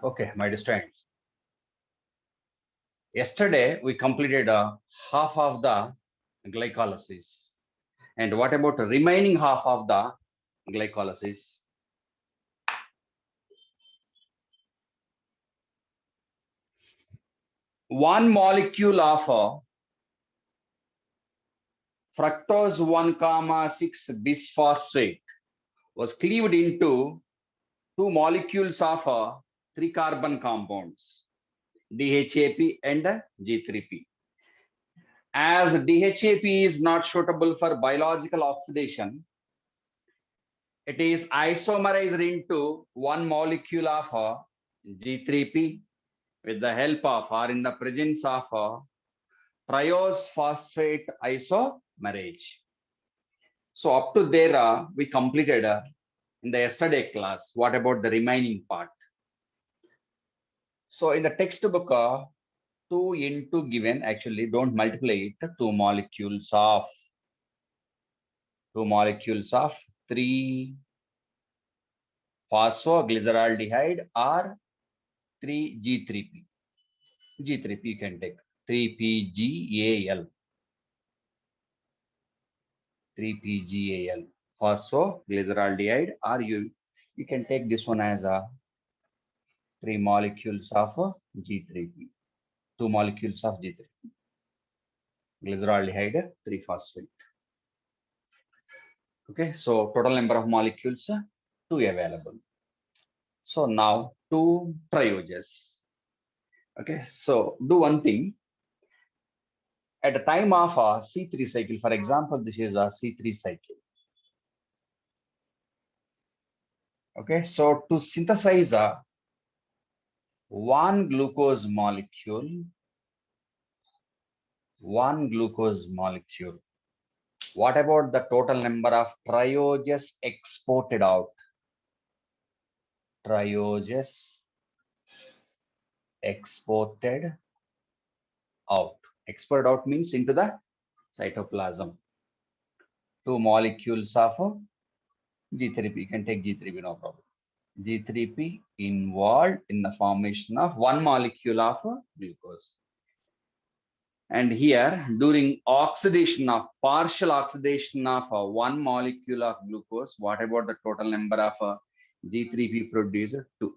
Okay, my dear students. Yesterday we completed half of the glycolysis. And what about the remaining half of the glycolysis? One molecule of fructose 1,6 bisphosphate was cleaved into two molecules of three carbon compounds, DHAP and G3P. As DHAP is not suitable for biological oxidation, it is isomerized into one molecule of G3P with the help of or in the presence of triose phosphate isomerase. So up to there, we completed in the yesterday class. What about the remaining part? So in the textbook, 2 into given, actually don't multiply it, two molecules of 3 phosphoglyceraldehyde or 3G3P. G3P you can take 3PGAL, 3PGAL, phosphoglyceraldehyde, or you can take this one as a 3 molecules of G3P, 2 molecules of G3P, glyceraldehyde 3 phosphate. Okay, so total number of molecules 2 available. So now 2 trioses. Okay, so do one thing. At the time of a C3 cycle, for example, this is a C3 cycle. Okay, so to synthesize a one glucose molecule, what about the total number of trioses exported out? Trioses exported out. Exported out means into the cytoplasm. 2 molecules of G3P. You can take G3P, no problem. G3P involved in the formation of one molecule of glucose. And here, during oxidation of partial oxidation of one molecule of glucose, what about the total number of G3P produced? 2.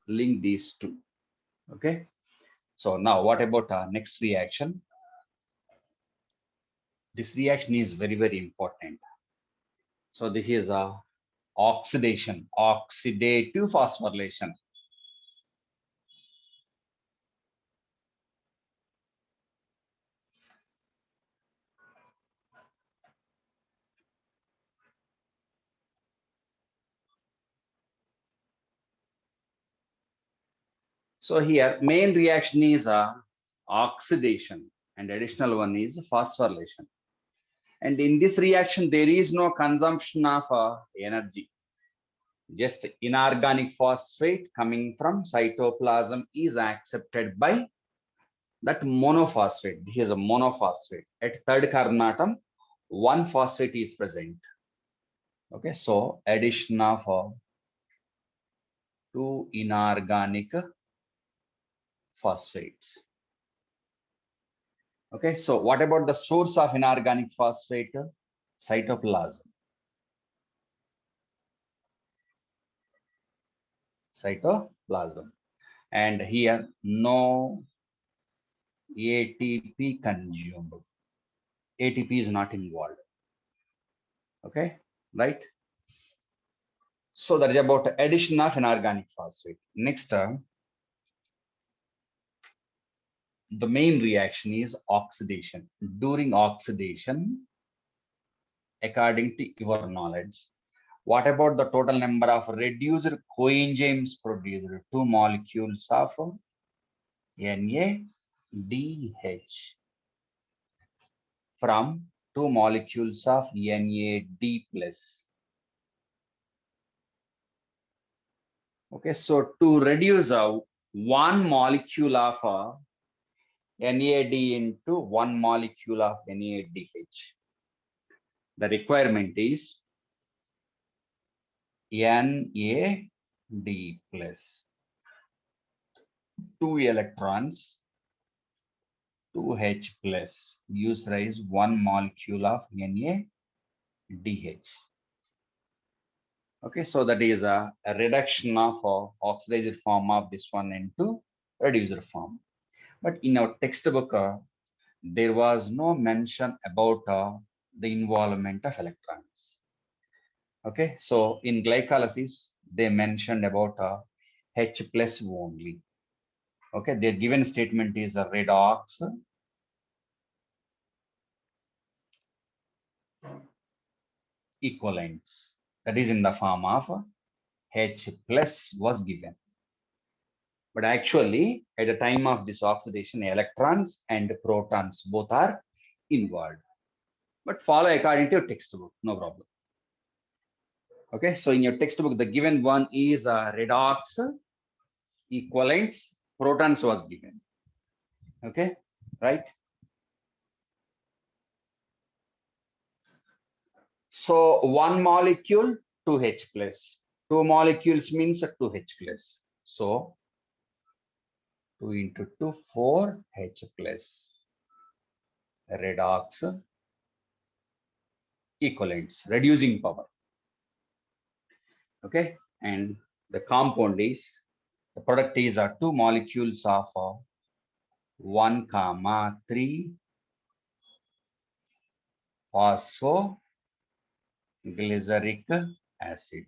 Link these two. Okay. So now, what about next reaction? This reaction is very, very important. So this is a oxidation, oxidative phosphorylation. So here, main reaction is oxidation, and additional one is phosphorylation. And in this reaction, there is no consumption of energy. Just inorganic phosphate coming from cytoplasm is accepted by that monophosphate. This is a monophosphate. At third carbon atom, one phosphate is present. Okay, so addition of two inorganic phosphates. Okay, so what about the source of inorganic phosphate? Cytoplasm. Cytoplasm. And here, no ATP consumed. ATP is not involved. Okay, right? So that is about addition of inorganic phosphate. Next, the main reaction is oxidation. During oxidation, according to your knowledge, what about the total number of reduced coenzymes produced? 2 molecules of NADH from 2 molecules of NAD plus. Okay, so to reduce one molecule of NAD into one molecule of NADH, the requirement is NAD plus. 2 electrons, 2H plus gives rise 1 molecule of NADH. Okay, so that is a reduction of oxidized form of this one into reduced form. But in our textbook, there was no mention about the involvement of electrons. Okay, so in glycolysis, they mentioned about H plus only. Okay, their given statement is a redox equivalents. That is in the form of H plus was given. But actually, at the time of this oxidation, electrons and protons both are involved. But follow according to your textbook, no problem. Okay, so in your textbook, the given one is redox equivalents, protons was given. Okay, right? So one molecule, 2H plus. Two molecules means 2H plus. So 2 into 2, 4H plus. Redox equivalents, reducing power. Okay, and the compound is, the product is 2 molecules of 1, 3 phosphoglyceric acid.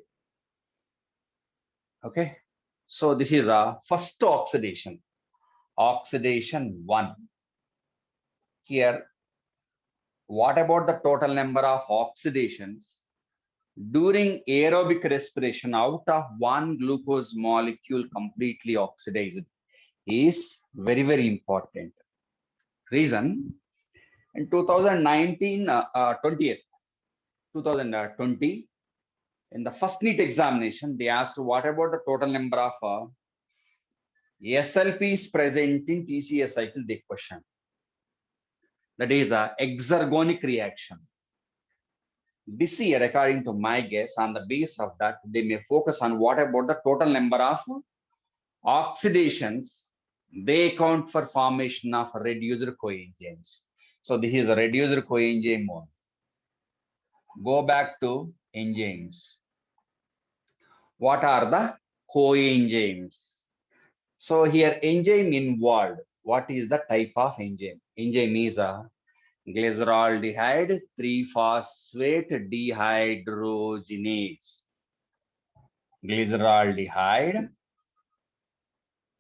Okay, so this is a first oxidation, oxidation 1. Here, what about the total number of oxidations during aerobic respiration out of one glucose molecule completely oxidized is very, very important. Reason, in 2019, 2020, in the first NEET examination, they asked what about the total number of SLPs present in TCA cycle, they question. That is a exergonic reaction. This year, according to my guess, on the base of that, they may focus on what about the total number of oxidations they account for formation of reduced coenzymes. So this is a reduced coenzyme one. Go back to enzymes. What are the coenzymes? So here enzyme involved. What is the type of enzyme? Enzyme is a glyceraldehyde 3-phosphate dehydrogenase. Glyceraldehyde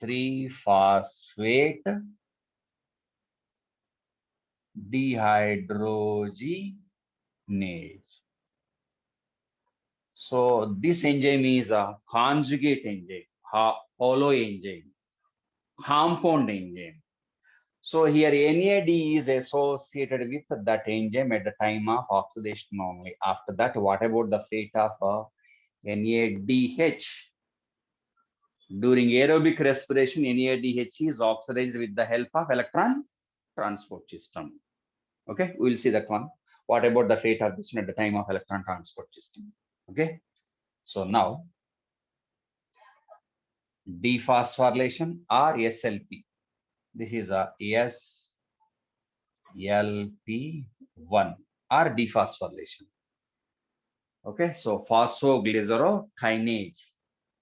3-phosphate dehydrogenase. So this enzyme is a conjugate enzyme, holo enzyme, compound enzyme. So here NAD is associated with that enzyme at the time of oxidation only. After that, what about the fate of NADH? During aerobic respiration, NADH is oxidized with the help of electron transport system. Okay, we'll see that one. What about the fate of this one at the time of electron transport system? Okay, so now dephosphorylation or SLP. This is a SLP1 or dephosphorylation. Okay, so phosphoglycerokinase.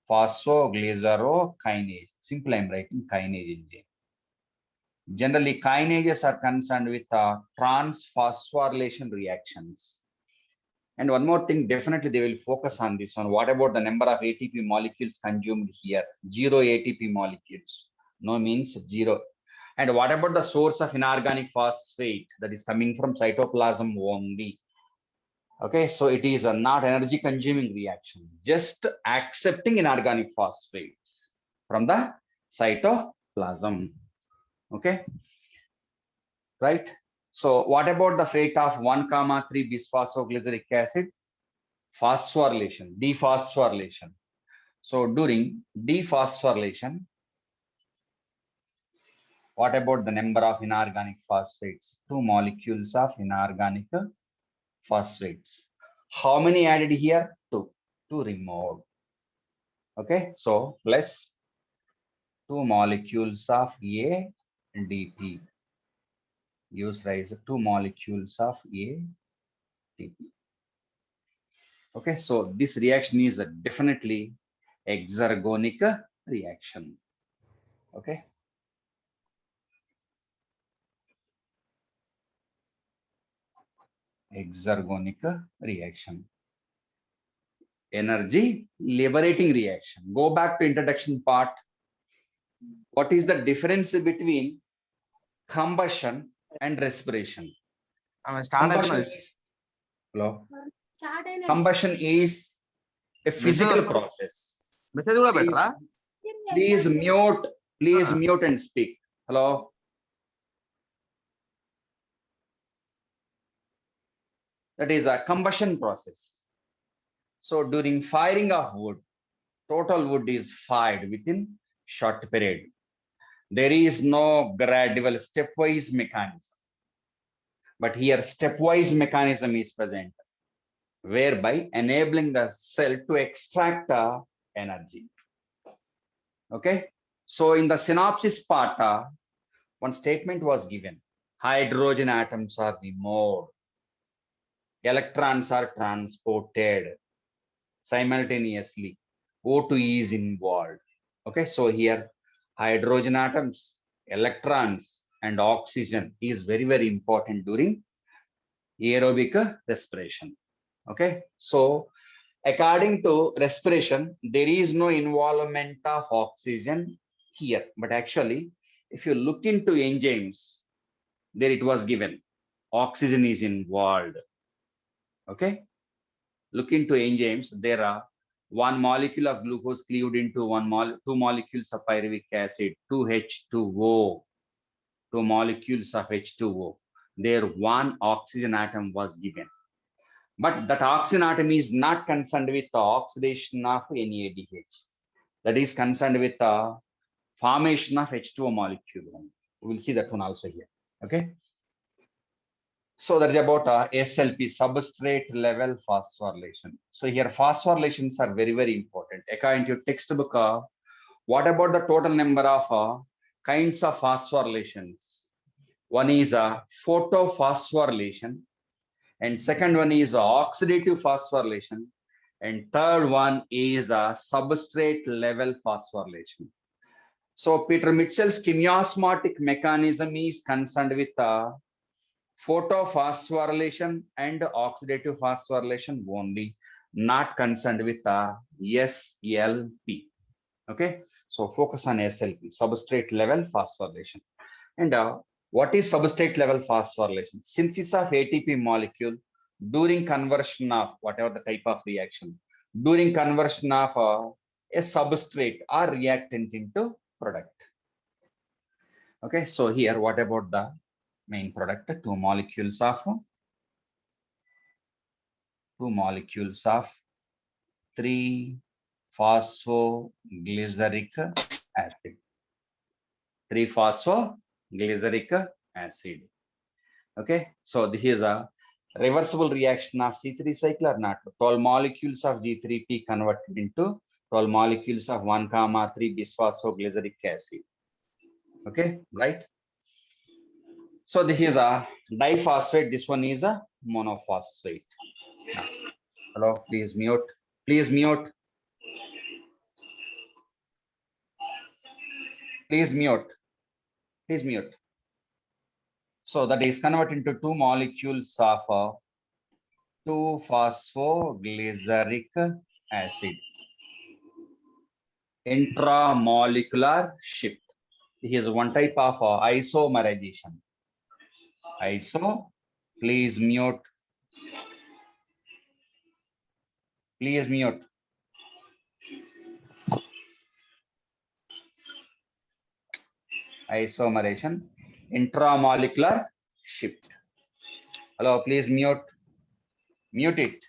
Phosphoglycerokinase. Simply I'm writing kinase enzyme. Generally, kinases are concerned with transphosphorylation reactions. And one more thing, definitely they will focus on this one. What about the number of ATP molecules consumed here? 0 ATP molecules. No means 0. And what about the source of inorganic phosphate that is coming from cytoplasm only? Okay, so it is a not energy consuming reaction, just accepting inorganic phosphates from the cytoplasm. Okay, right? So what about the fate of 1, 3 bisphosphoglyceric acid? Phosphorylation, dephosphorylation. So during dephosphorylation, what about the number of inorganic phosphates? 2 molecules of inorganic phosphates. How many added here? 2. 2 removed. Okay, so plus two molecules of ADP gives rise to two molecules of ADP. Okay, so this reaction is definitely exergonic reaction. Okay. Exergonic reaction. Energy liberating reaction. Go back to introduction part. What is the difference between combustion and respiration? Combustion, hello. Combustion is a physical process. Please mute. Please mute and speak. Hello. That is a combustion process. So during firing of wood, total wood is fired within short period. There is no gradual stepwise mechanism. But here stepwise mechanism is present, whereby enabling the cell to extract energy. Okay. So in the synopsis part, one statement was given. Hydrogen atoms are removed. Electrons are transported simultaneously. O2 is involved. Okay, so here hydrogen atoms, electrons, and oxygen is very, very important during aerobic respiration. Okay, so according to respiration, there is no involvement of oxygen here, but actually, if you look into enzymes, there it was given oxygen is involved. Okay, look into enzymes, there are one molecule of glucose cleaved into two molecules of pyruvic acid, 2H2O, two molecules of H2O. There one oxygen atom was given. But that oxygen atom is not concerned with the oxidation of NADH. That is concerned with the formation of H2O molecule. We will see that one also here. Okay. So that is about SLP, substrate level phosphorylation. So here phosphorylations are very, very important. According to your textbook, what about the total number of kinds of phosphorylations? One is a photophosphorylation, and second one is oxidative phosphorylation, and third one is a substrate level phosphorylation. So Peter Mitchell's chemiosmotic mechanism is concerned with photophosphorylation and oxidative phosphorylation only, not concerned with SLP. Okay, so focus on SLP, substrate level phosphorylation. And what is substrate level phosphorylation? Synthesis of ATP molecule during conversion of whatever the type of reaction, during conversion of a substrate or reactant into product. Okay, so here what about the main product? Two molecules of 3-phosphoglyceric acid. 3-phosphoglyceric acid. Okay, so this is a reversible reaction of C3 cycle or not. 12 molecules of G3P converted into 12 molecules of 1,3 bisphosphoglyceric acid. Okay, right? So this is a diphosphate. This one is a monophosphate. Hello, please mute. Please mute. Please mute. Please mute. So that is converted into two molecules of 2-phosphoglyceric acid. Intramolecular shift. Here is one type of isomerization. Please mute. Please mute. Isomerization, intramolecular shift. Hello, please mute. Mute it.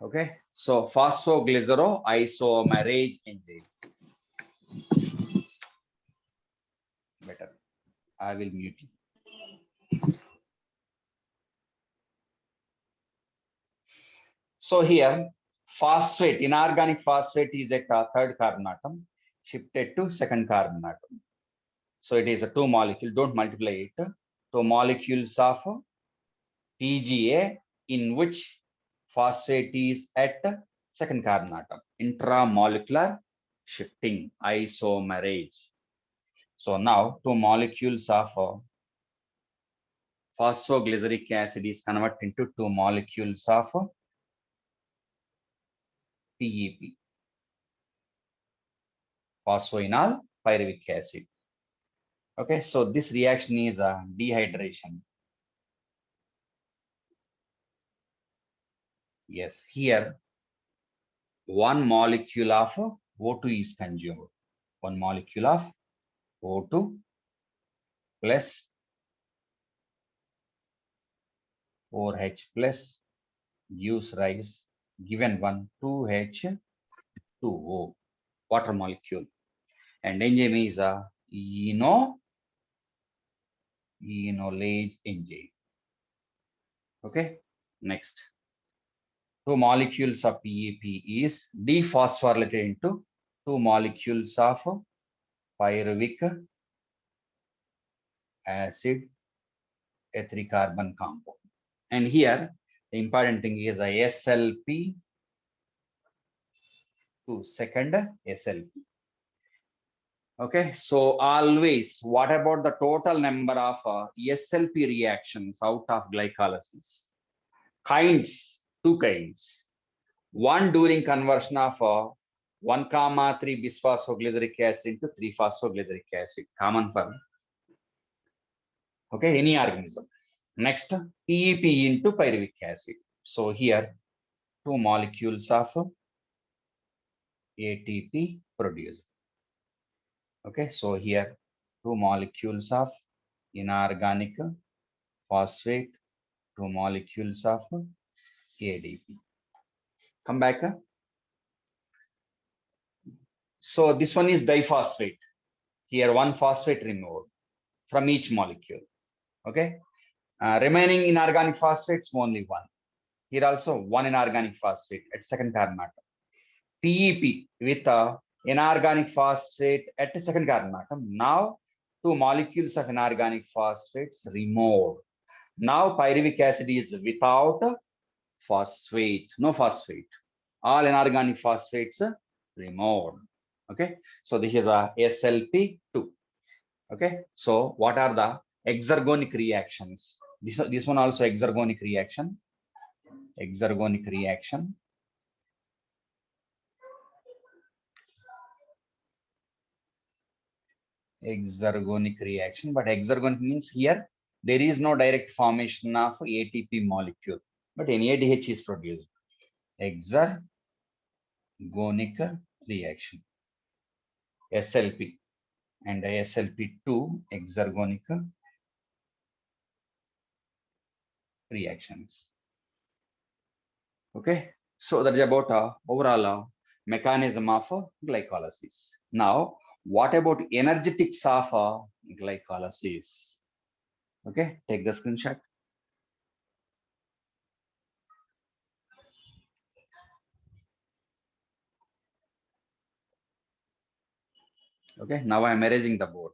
Okay, so phosphoglycero isomerase enzyme. Better. I will mute you. So here, phosphate, inorganic phosphate is at third carbon atom, shifted to second carbon atom. So it is a two molecule, don't multiply it. Two molecules of PGA in which phosphate is at second carbon atom. Intramolecular shifting, isomerase. So now two molecules of phosphoglyceric acid is converted into two molecules of PEP, phosphoenol pyruvic acid. Okay, so this reaction is dehydration. Yes, here one molecule of O2 is consumed. One molecule of O2 plus 4H plus gives rise, given one 2H2O, water molecule. And enzyme is a enolase enzyme. Okay, next. Two molecules of PEP is dephosphorylated into two molecules of pyruvic acid, a three carbon compound. And here the important thing is a SLP to second SLP. Okay, so always, what about the total number of SLP reactions out of glycolysis? Kinds, two kinds. One during conversion of 1,3 bisphosphoglyceric acid into 3-phosphoglyceric acid, common for any organism. Next, PEP into pyruvic acid. So here, two molecules of ATP produced. Okay, so here, two molecules of inorganic phosphate, two molecules of ADP. Come back. So this one is diphosphate. Here, one phosphate removed from each molecule. Okay, remaining inorganic phosphates only one. Here also one inorganic phosphate at second carbon atom. PEP with inorganic phosphate at the second carbon atom. Now two molecules of inorganic phosphates removed. Now pyruvic acid is without phosphate, no phosphate. All inorganic phosphates removed. Okay, so this is a SLP2. Okay, so what are the exergonic reactions? This one also exergonic reaction. Exergonic reaction. Exergonic reaction, but exergonic means here there is no direct formation of ATP molecule, but NADH is produced. Exergonic reaction. SLP and SLP2 exergonic reactions. Okay, so that's about overall mechanism of glycolysis. Now, what about energetics of glycolysis? Okay, take the screenshot. Okay, now I'm erasing the board.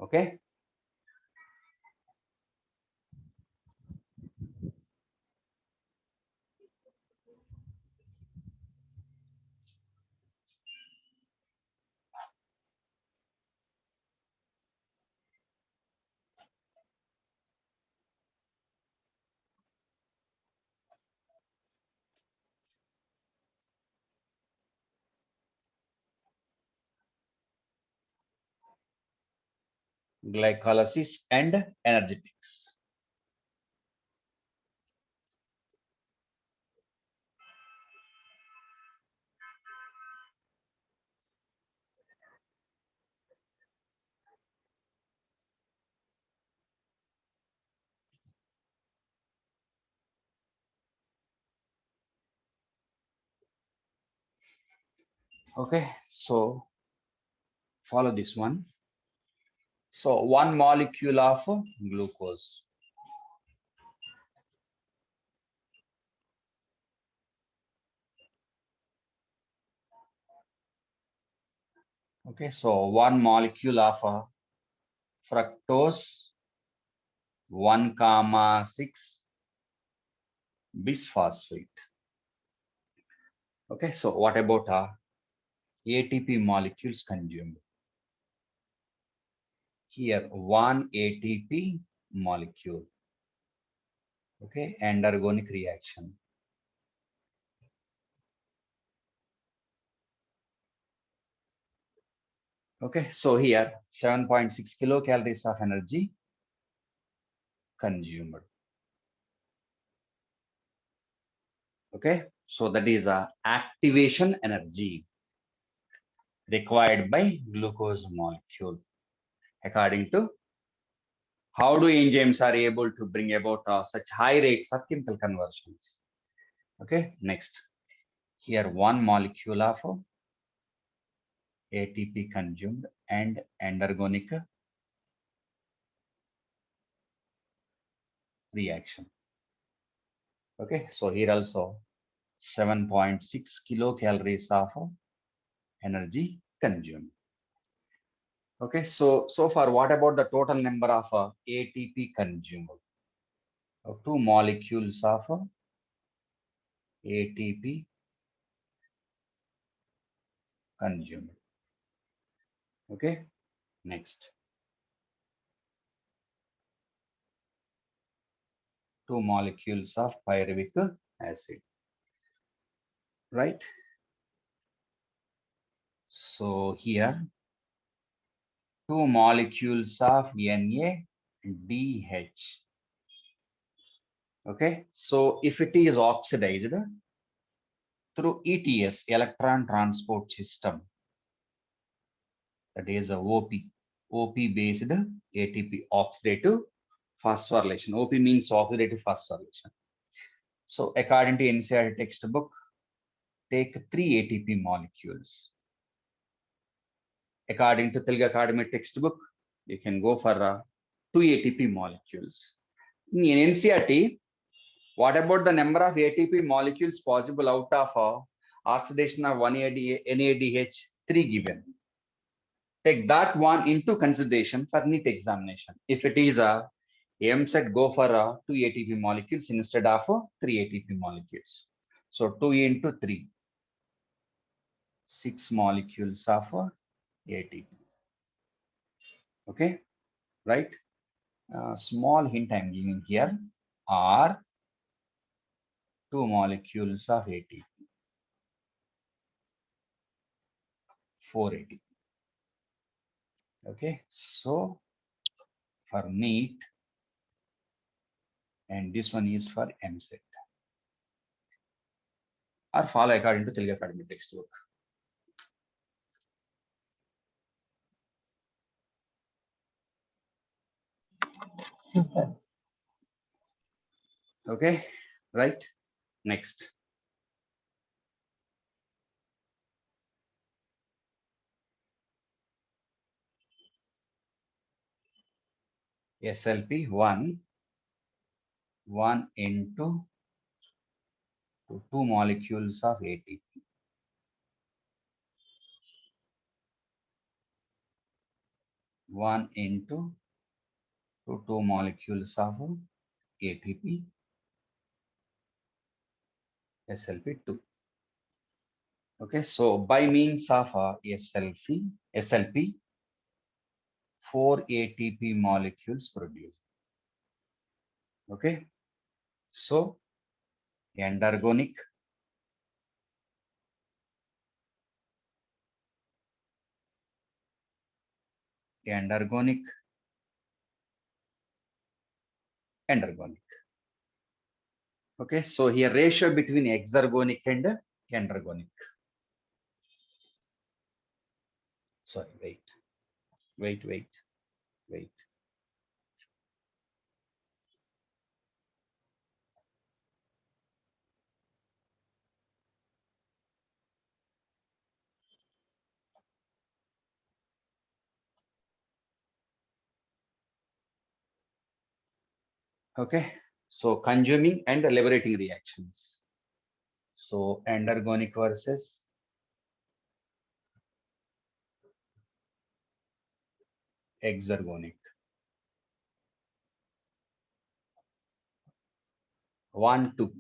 Okay. Glycolysis and energetics. Okay, so Follow this one. So 1 molecule of glucose. Okay, so 1 molecule of fructose 1,6 bisphosphate. Okay, so what about ATP molecules consumed? Here, 1 ATP molecule. Okay, endergonic reaction. Okay, so here 7.6 kilocalories of energy consumed. Okay, so that is activation energy required by glucose molecule. According to how do enzymes are able to bring about such high rates of chemical conversions. Okay, next. Here 1 molecule of ATP consumed and endergonic reaction. Okay, so here also 7.6 kilocalories of energy consumed. Okay, so far, what about the total number of ATP consumed? 2 molecules of ATP consumed. Okay, next. 2 molecules of pyruvic acid, right? So here 2 molecules of NADH. Okay, so if it is oxidized through ETS, electron transport system, that is a OP based ATP, oxidative phosphorylation. OP means oxidative phosphorylation. So according to NCERT textbook, take 3 ATP molecules. According to Telugu Academy textbook, you can go for 2 ATP molecules. In NCERT, what about the number of ATP molecules possible out of oxidation of 1 NADH 3 given? Take that one into consideration for NEET examination. If it is a MSET, go for 2 ATP molecules instead of 3 ATP molecules. So 2 into 3, 6 molecules of ATP. Okay, right? Small hint I'm giving here are 2 molecules of ATP, 4 ATP. Okay, so for NEET, and this one is for MSET, or follow according to Telugu Academy textbook. Okay, right? Next. SLP 1 into 2 molecules of ATP. 1 into 2 molecules of ATP, SLP2. Okay, so by means of SLP, 4 ATP molecules produced. Okay, so endergonic, endergonic, endergonic. Okay, so here ratio between exergonic and endergonic. Sorry, wait. Okay, so consuming and liberating reactions. So endergonic versus exergonic. 1, 2.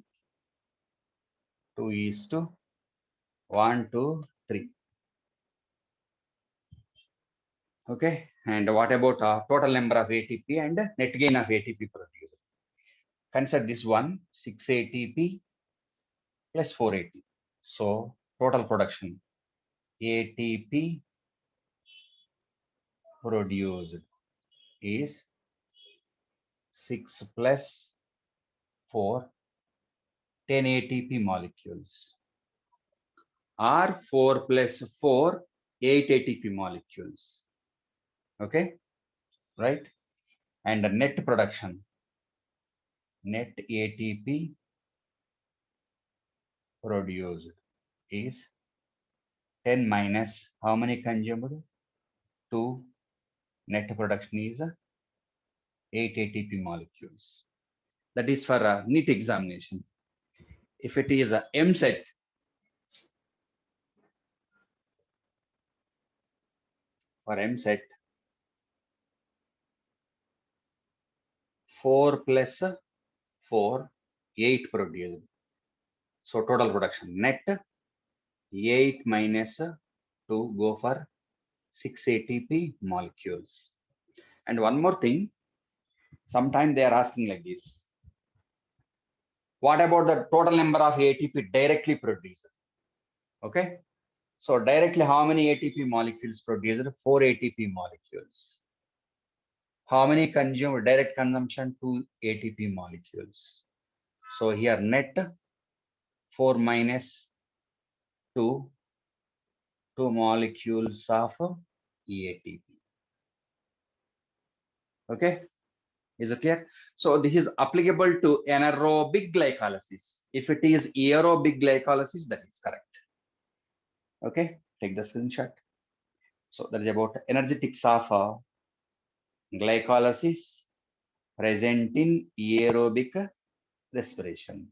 2 is to 1, 2, 3. Okay, and what about total number of ATP and net gain of ATP produced? Consider this one, 6 ATP plus 4 ATP. So total production ATP produced is 6 plus 4, 10 ATP molecules, or 4 plus 4, 8 ATP molecules. Okay, right? And the net production, net ATP produced is 10 minus how many consumed? 2. Net production is 8 ATP molecules. That is for a NEET examination. If it is a MSET, for MSET, 4 plus 4, 8 produced. So total production net 8 minus 2 go for 6 ATP molecules. And one more thing, sometimes they are asking like this. What about the total number of ATP directly produced? Okay. So directly how many ATP molecules produced? 4 ATP molecules. How many consumed? Direct consumption? 2 ATP molecules. So here net 4 minus 2, 2 molecules of ATP. Okay. Is it clear? So this is applicable to anaerobic glycolysis. If it is aerobic glycolysis, that is correct. Okay, take the screenshot. So that is about energetics of glycolysis present in aerobic respiration.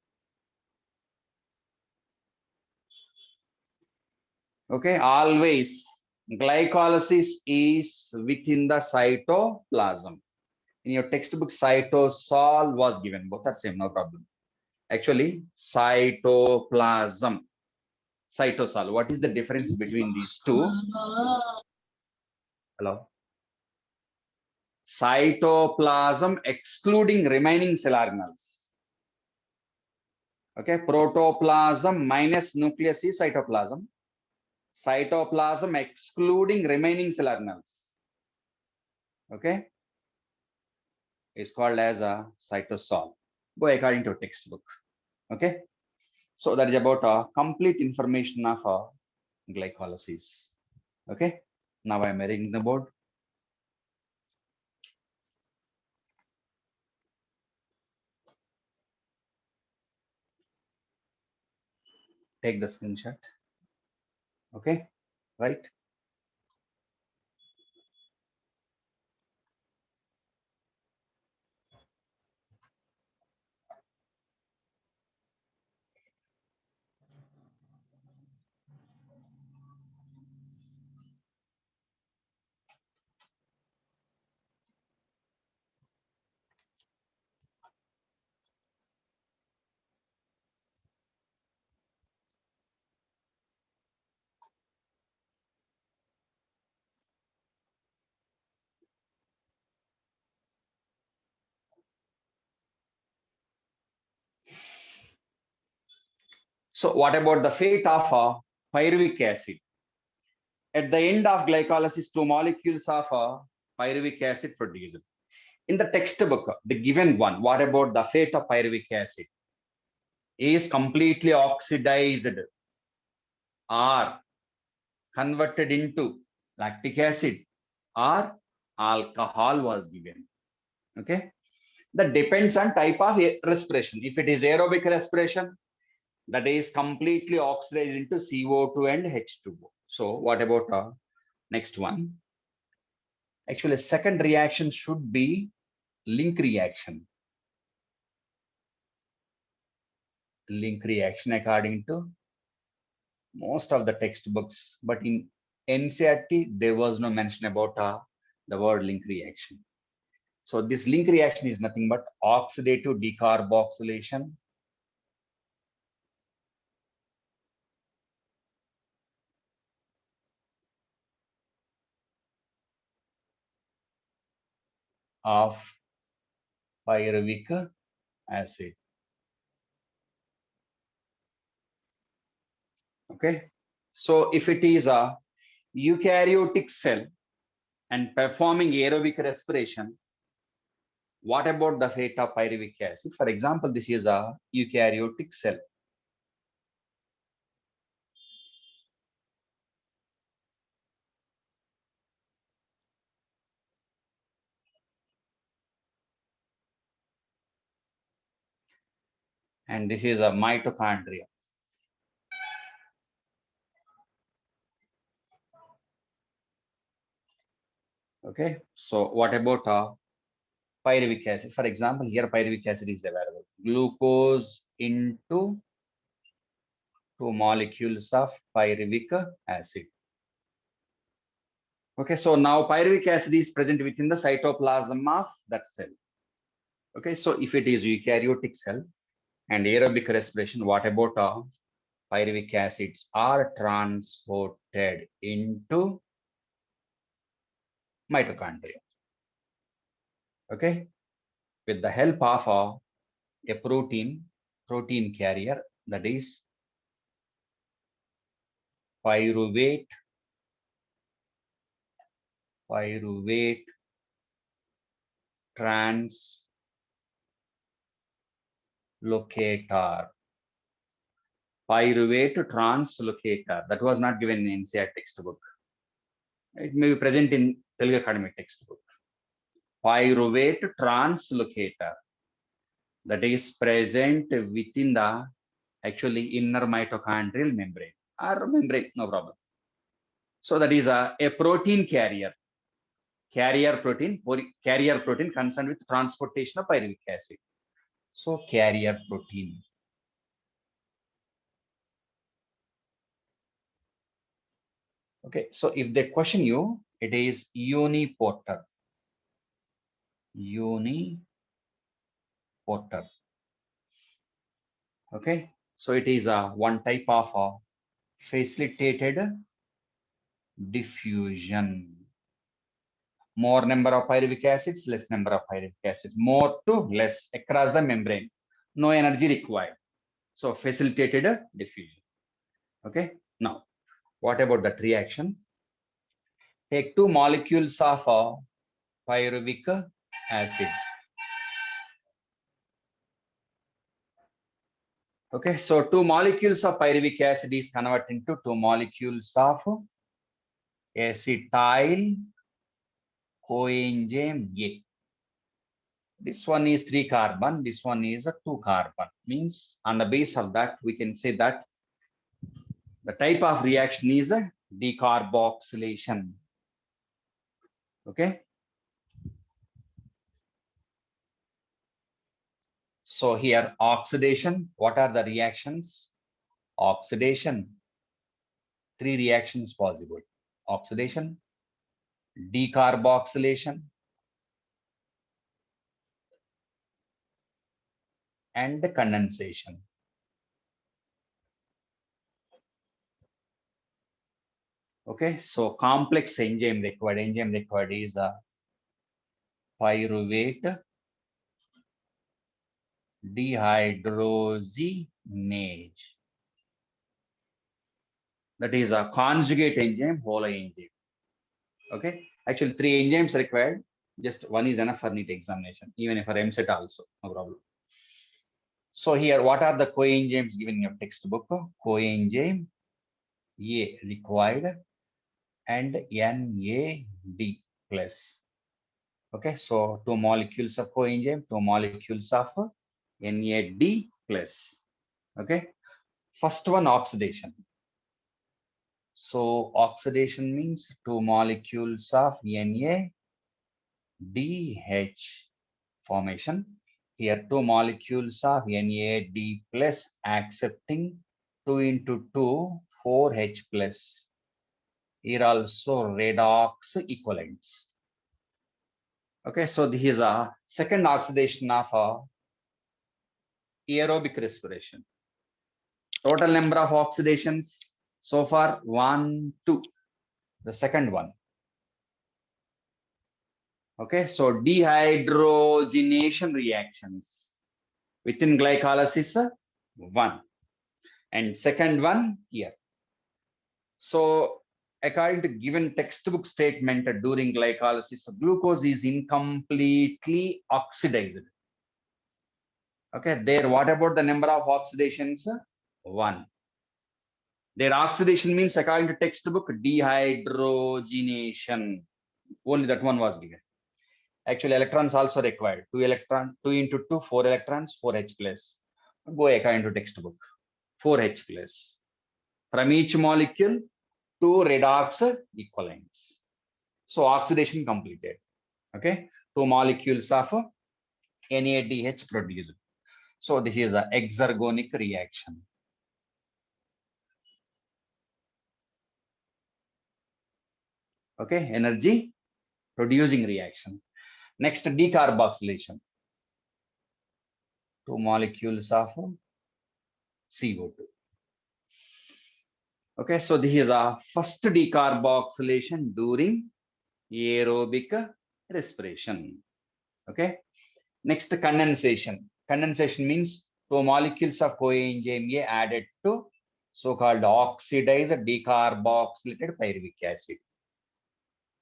Okay, always glycolysis is within the cytoplasm. In your textbook, cytosol was given. Both are same, no problem. Actually, cytoplasm, cytosol. What is the difference between these two? Hello. Cytoplasm excluding remaining cell organelles. Okay, protoplasm minus nucleus is cytoplasm. Cytoplasm excluding remaining cell organelles. Okay, is called as a cytosol. Go according to textbook. Okay, so that is about complete information of glycolysis. Okay, now I am erasing the board. Take the screenshot. Okay, right. So what about the fate of pyruvic acid? At the end of glycolysis, 2 molecules of pyruvic acid produced. In the textbook, the given one, what about the fate of pyruvic acid? Is completely oxidized or converted into lactic acid or alcohol was given. Okay, that depends on type of respiration. If it is aerobic respiration, that is completely oxidized into CO2 and H2O. So what about next one? Actually, second reaction should be link reaction. link reaction according to most of the textbooks, but in NCERT, there was no mention about the word link reaction. So this link reaction is nothing but oxidative decarboxylation of pyruvic acid. Okay. So if it is a eukaryotic cell and performing aerobic respiration, what about the fate of pyruvic acid? For example, this is a eukaryotic cell. And this is a mitochondria. Okay. So what about pyruvic acid? For example, here pyruvic acid is available. Glucose into 2 molecules of pyruvic acid. Okay, so now pyruvic acid is present within the cytoplasm of that cell. Okay, so if it is eukaryotic cell and aerobic respiration, what about pyruvic acids are transported into mitochondria? Okay, with the help of a protein carrier, that is pyruvate translocator. Pyruvate translocator. That was not given in NCERT textbook. It may be present in Telugu academic textbook. Pyruvate translocator. That is present within the actually inner mitochondrial membrane or membrane, no problem. So that is a protein carrier. Carrier protein concerned with transportation of pyruvic acid. So carrier protein. Okay, so if they question you, it is uniporter. Uniporter. Okay, so it is one type of facilitated diffusion. More number of pyruvic acids, less number of pyruvic acids, more to less across the membrane. No energy required. So facilitated diffusion. Okay, now what about that reaction? Take 2 molecules of pyruvic acid. Okay, so 2 molecules of pyruvic acid is converted into 2 molecules of acetyl coenzyme A. This one is 3 carbon, this one is a 2 carbon. Means on the base of that, we can say that the type of reaction is a decarboxylation. Okay. So here oxidation, what are the reactions? Oxidation, 3 reactions possible. Oxidation, decarboxylation, and condensation. Okay, so complex enzyme required. Enzyme required is a pyruvate dehydrogenase. That is a conjugate enzyme, whole enzyme. Okay, actually 3 enzymes required. Just one is enough for NEET examination, even for MCET also, no problem. So here, what are the coenzymes given in your textbook? Coenzyme A required and NAD plus. Okay, so 2 molecules of coenzyme, 2 molecules of NAD plus. Okay, first one oxidation. So oxidation means 2 molecules of NADH formation. Here, two molecules of NAD plus accepting 2 into 2, 4H plus. Here also redox equivalents. Okay, so this is a second oxidation of aerobic respiration. Total number of oxidations so far 1, 2. The second one. Okay, so dehydrogenation reactions within glycolysis 1 and second one here. So according to given textbook statement during glycolysis, glucose is incompletely oxidized. Okay, there what about the number of oxidations? 1. Their oxidation means according to textbook dehydrogenation. Only that one was given. Actually, electrons also required. 2 into 2, 4 electrons, 4H plus. Go according to textbook. 4H plus. From each molecule, 2 redox equivalents. So oxidation completed. Okay, 2 molecules of NADH produced. So this is an exergonic reaction. Okay, energy producing reaction. Next, decarboxylation. 2 molecules of CO2. Okay, so this is a first decarboxylation during aerobic respiration. Okay, next condensation. Condensation means 2 molecules of coenzyme A added to so-called oxidized decarboxylated pyruvic acid.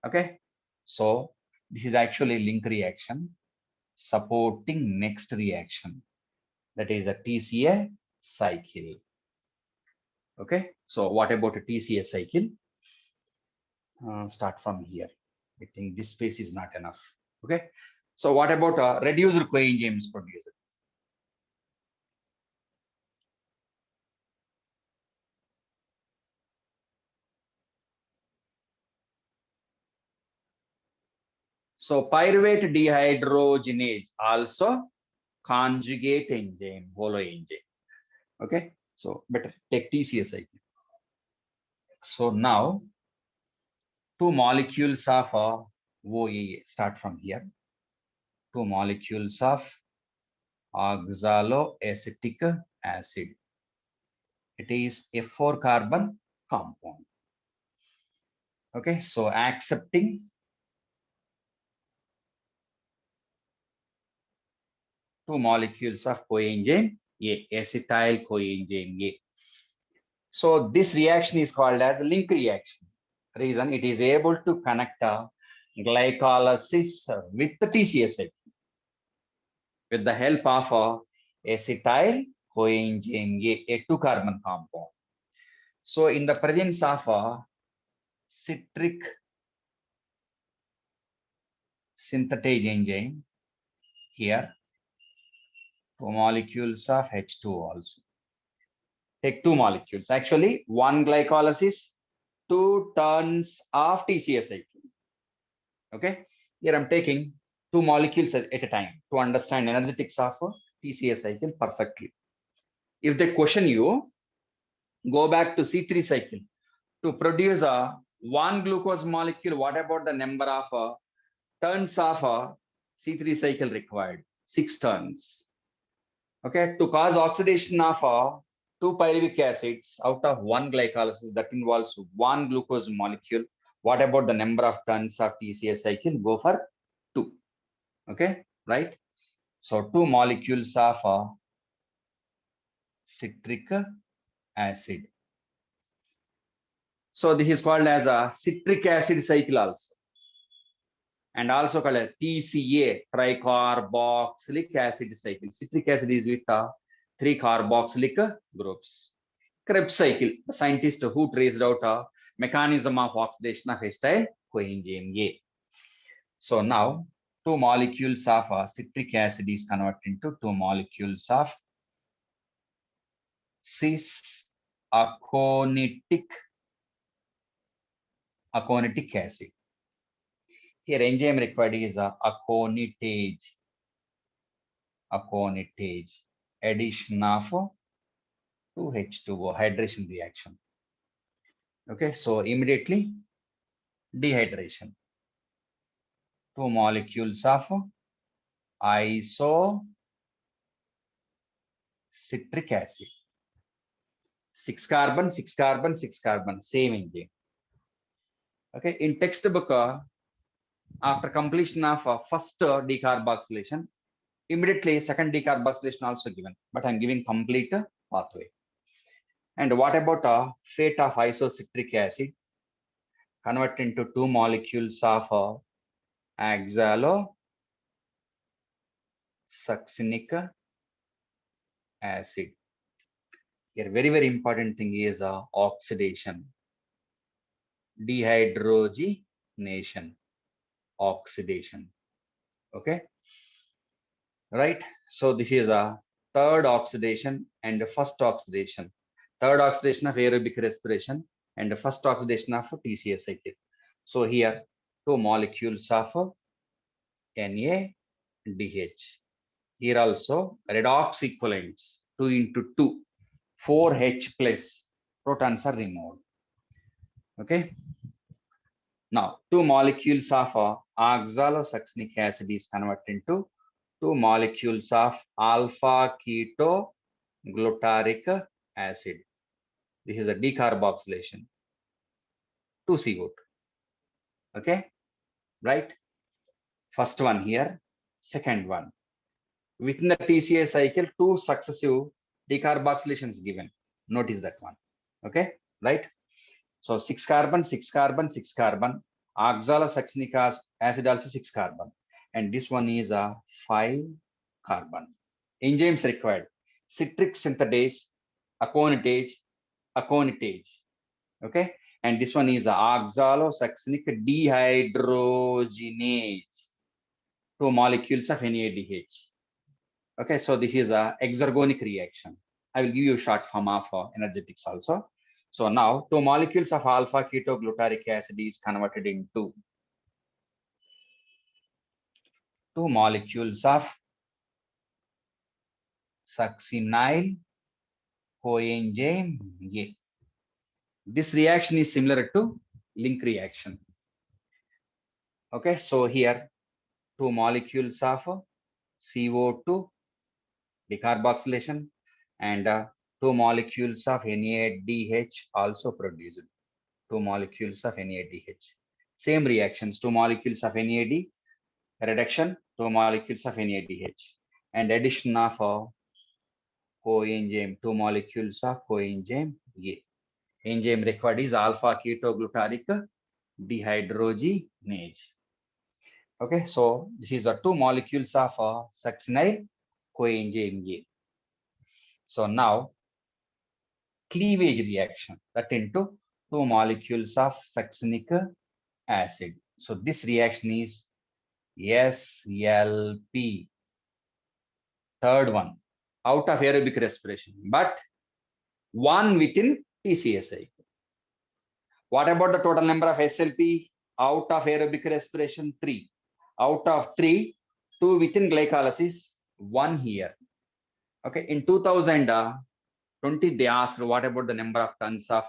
Okay, so this is actually link reaction supporting next reaction, that is a TCA cycle. Okay, so what about a TCA cycle? Start from here. I think this space is not enough. Okay, so what about reduced coenzymes produced? So pyruvate dehydrogenase also conjugate enzyme, holoenzyme. Okay, so better take TCA cycle. So now 2 molecules of OAA, start from here. 2 molecules of oxaloacetic acid. It is a 4 carbon compound. Okay, so accepting 2 molecules of coenzyme A, acetyl coenzyme A. So this reaction is called as link reaction. Reason it is able to connect glycolysis with the TCA cycle with the help of acetyl coenzyme A 2 carbon compound. So in the presence of citric synthetase enzyme, here 2 molecules of H2 also. Take 2 molecules. Actually, 1 glycolysis, 2 turns of TCA cycle. Okay, here I'm taking 2 molecules at a time to understand energetics of TCA cycle perfectly. If they question you, go back to C3 cycle. To produce a 1 glucose molecule, what about the number of turns of C3 cycle required? 6 turns. Okay, to cause oxidation of 2 pyruvic acids out of 1 glycolysis, that involves 1 glucose molecule. What about the number of turns of TCA cycle? Go for 2. Okay, right? So 2 molecules of citric acid. So this is called as a citric acid cycle also, and also called a TCA, tricarboxylic acid cycle. Citric acid is with 3 carboxylic groups. Krebs cycle, the scientist who traced out a mechanism of oxidation of acetyl coenzyme A. So now 2 molecules of citric acid is converted into 2 molecules of cis-aconitic acid. Here enzyme required is aconitase. aconitage, addition of 2H2O, hydration reaction. Okay, so immediately dehydration. 2 molecules of isocitric acid. 6 carbon, 6 carbon, 6 carbon, same engine. Okay, in textbook, after completion of first decarboxylation, immediately second decarboxylation also given, but I'm giving complete pathway. And what about fate of isocitric acid? Convert into 2 molecules of oxalosuccinic acid. Here, very important thing is oxidation, dehydrogenation, oxidation. Okay, right? So this is a third oxidation and the first oxidation. Third oxidation of aerobic respiration and the first oxidation of TCA cycle. So here 2 molecules of NADH. Here also redox equivalents 2 into 2, 4H plus protons are removed. Okay. Now 2 molecules of oxalosuccinic acid is converted into 2 molecules of alpha ketoglutaric acid. This is a decarboxylation. 2CO2. Okay, right? First one here, second one. Within the TCA cycle, 2 successive decarboxylations given. Notice that one. Okay, right? So 6 carbon, 6 carbon, 6 carbon. Oxalosuccinic acid also 6 carbon. And this one is a 5 carbon. Enzymes required: citric synthetase, aconitase, aconitase. Okay, and this one is oxalosuccinic dehydrogenase, 2 molecules of NADH. Okay, so this is a exergonic reaction. I will give you a short form of energetics also. So now 2 molecules of alpha ketoglutaric acid is converted into 2 molecules of succinyl coenzyme A. This reaction is similar to link reaction. Okay, so here 2 molecules of CO2 decarboxylation and 2 molecules of NADH also produced. 2 molecules of NADH. Same reactions, 2 molecules of NAD reduction, 2 molecules of NADH, and addition of coenzyme, 2 molecules of coenzyme A. Enzyme required is alpha ketoglutaric dehydrogenase. Okay, so this is the 2 molecules of succinyl coenzyme A. So now cleavage reaction, that into 2 molecules of succinic acid. So this reaction is SLP, third one, out of aerobic respiration, but one within TCA cycle. What about the total number of SLP out of aerobic respiration? 3. Out of 3, 2 within glycolysis, 1 here. Okay, in 2020, they asked what about the number of tons of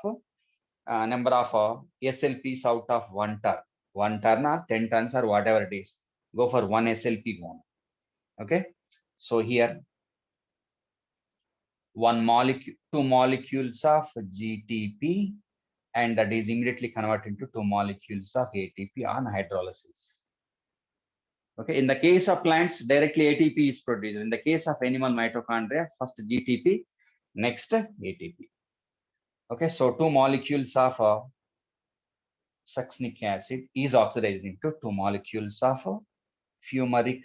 SLPs out of 1 ton. 1 ton or 10 tons or whatever it is. Go for 1 SLP one. Okay, so here 2 molecules of GTP, and that is immediately converted into 2 molecules of ATP on hydrolysis. Okay, in the case of plants, directly ATP is produced. In the case of animal mitochondria, first GTP, next ATP. Okay, so 2 molecules of succinic acid is oxidized into 2 molecules of fumaric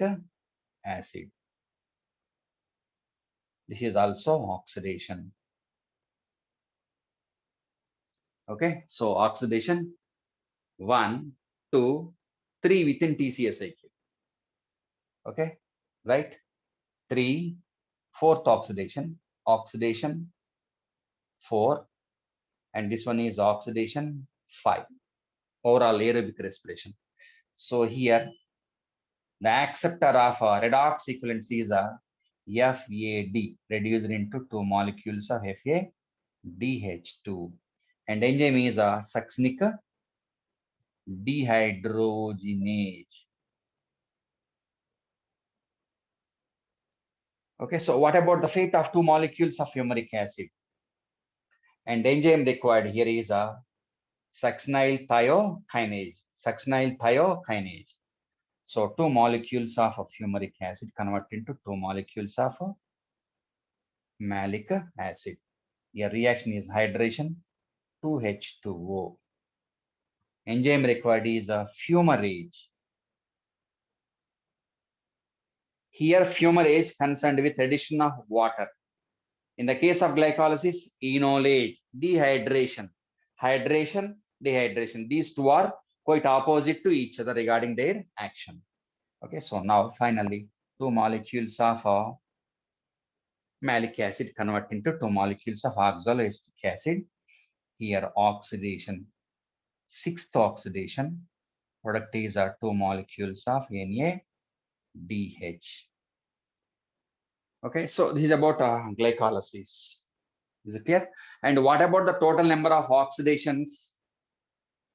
acid. This is also oxidation. Okay, so oxidation 1, 2, 3 within TCA cycle. Okay, right? 3, 4th oxidation, oxidation 4, and this one is oxidation 5. Overall aerobic respiration. So here the acceptor of redox equivalency is FAD reduced into 2 molecules of FADH2. And enzyme is a succinic dehydrogenase. Okay, so what about the fate of 2 molecules of fumaric acid? And enzyme required here is a succinyl thiokinase. Succinyl thiokinase. So 2 molecules of fumaric acid convert into 2 molecules of malic acid. Your reaction is hydration 2H2O. Enzyme required is a fumarase. Here fumarase concerned with addition of water. In the case of glycolysis, enolase, dehydration, hydration, dehydration. These two are quite opposite to each other regarding their action. Okay, so now finally 2 molecules of malic acid convert into 2 molecules of oxaloacetic acid. Here oxidation, 6th oxidation, product is 2 molecules of NADH. Okay, so this is about glycolysis. Is it clear? And what about the total number of oxidations?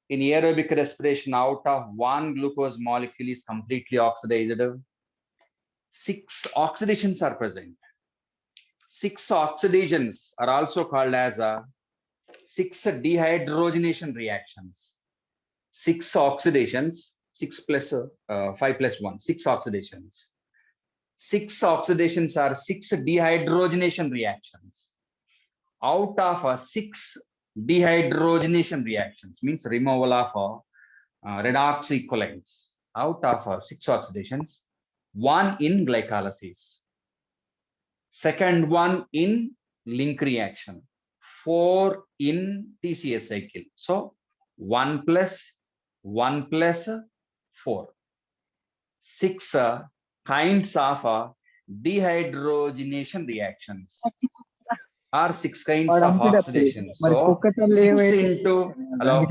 In aerobic respiration, out of 1 glucose molecule is completely oxidized, 6 oxidations are present. 6 oxidations are also called as 6 dehydrogenation reactions. 6 oxidations, 6 plus 5 plus 1, 6 oxidations. 6 oxidations are 6 dehydrogenation reactions. Out of 6 dehydrogenation reactions, means removal of redox equivalents. Out of 6 oxidations, 1 in glycolysis, second one in link reaction, 4 in TCA cycle. So 1 plus 4. 6 kinds of dehydrogenation reactions are 6 kinds of oxidation. So 6 into, hello,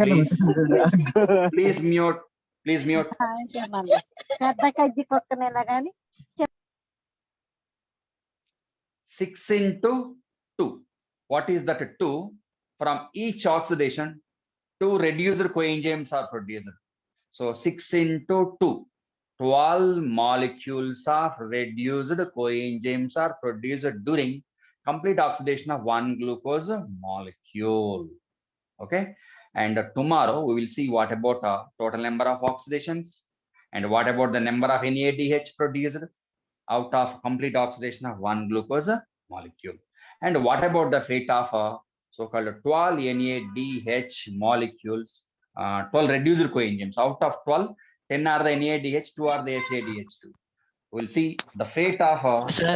please mute, please mute. 6 into 2. What is that 2? From each oxidation, 2 reduced coenzymes are produced. So 6 into 2. 12 molecules of reduced coenzymes are produced during complete oxidation of 1 glucose molecule. Okay, and tomorrow we will see what about total number of oxidations and what about the number of NADH produced out of complete oxidation of 1 glucose molecule, and what about the fate of so-called 12 NADH molecules, 12 reduced coenzymes. Out of 12, 10 are the NADH, 2 are the FADH2. We'll see the fate of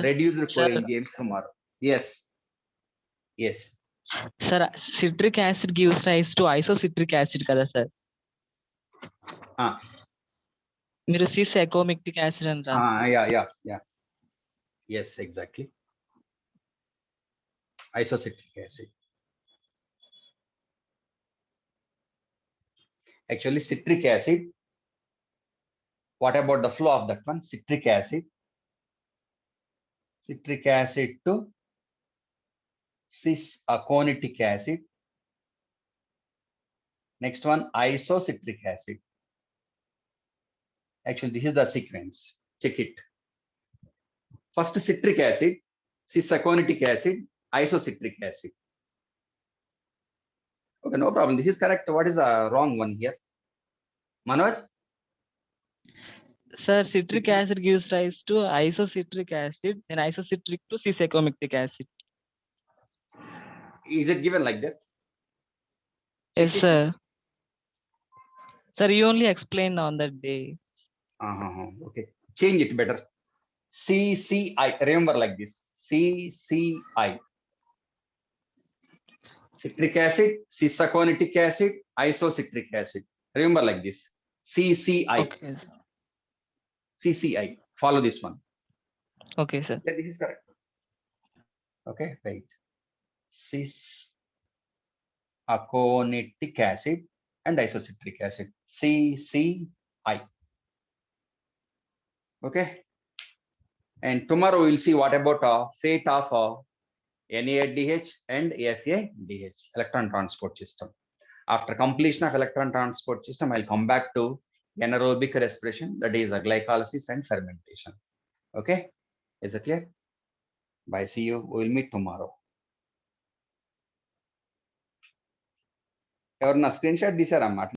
reduced coenzymes tomorrow. Yes. Yes. Sir, citric acid gives rise to isocitric acid kada sir. మీరు cis-acomictic acid అని రాస్తారు. Yeah. Yes, exactly. Isocitric acid. Actually, citric acid. What about the flow of that one? Citric acid. Citric acid to cis-aconitic acid. Next one, isocitric acid. Actually, this is the sequence. Check it. First, citric acid, cis-aconitic acid, isocitric acid. Okay, no problem. This is correct. What is the wrong one here? Manoj? Sir, citric acid gives rise to isocitric acid and isocitric to cis-acomictic acid. Is it given like that? Yes, sir. Sir, you only explained on that day. Okay, change it better. CCI, remember like this. CCI. Citric acid, cis-aconitic acid, isocitric acid. Remember like this. CCI. Okay. CCI. Follow this one. Okay, sir. Yeah, this is correct. Okay, right. Cis-aconitic acid and isocitric acid. CCI. Okay. And tomorrow we'll see what about fate of NADH and FADH, electron transport system. After completion of electron transport system, I'll come back to anaerobic respiration, that is glycolysis and fermentation. Okay, is it clear? Bye, see you. We'll meet tomorrow. ఎవరన్నా screen shot తీసారమ్మా?